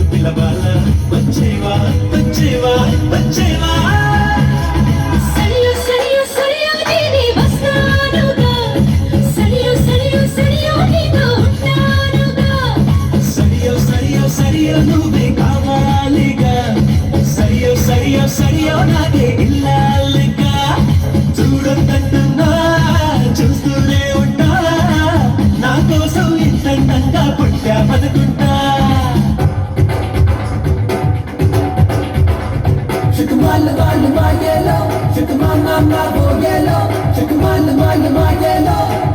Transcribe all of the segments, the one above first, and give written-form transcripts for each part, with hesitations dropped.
నిన్ను పిలవాలా వచ్చేవా వచ్చేవా వచ్చేవా సరియో నువ్వే కావాలిగా సరియో సరియో సరియో నాకే ఇల్లాలిగా చూడొద్దంటున్నా చూస్తూనే ఉంటా నా కోసం ఇంతంగా పుట్టా బతుకుంటా my yellow, shake my boy yellow, shake my yellow.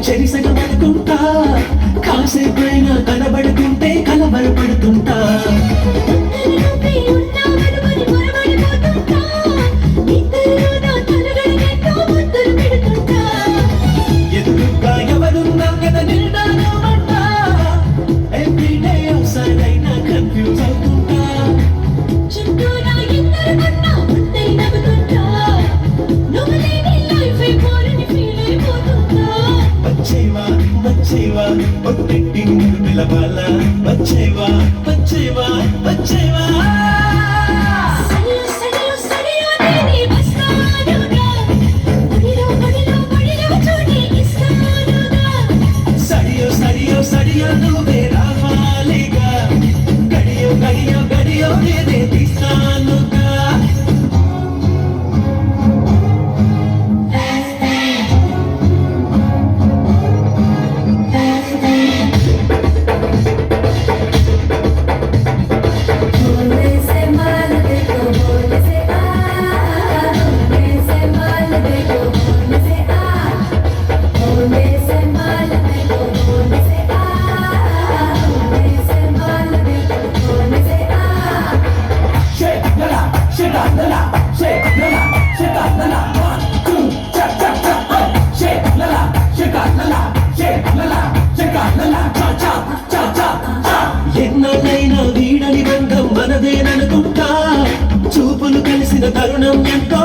చెరిసగ పడుకుంటా కాసేపైనా కనబడుతుంటే కలబరపడుతుంటా ఎదురుగా ఎవరున్నా కదా నిండాను అంటా ఎవ్రీడే అవుట్సైడ్ అయినా కన్ఫ్యూజ్ అవుతుంటా వచ్చేవా వచ్చేవా ఒట్టెట్టి నిన్ను పిలవాలా వచ్చేవా వచ్చేవా వచ్చేవా సరియో సరియో సరియో నువ్వే రావాలిగా గడియో గడియో గడియో నేనే తీస్తానుగా ఎన్నైనా వీడని బంధం మనదేననుకుంటా చూపులు కలిసిన తరుణం ఎంతో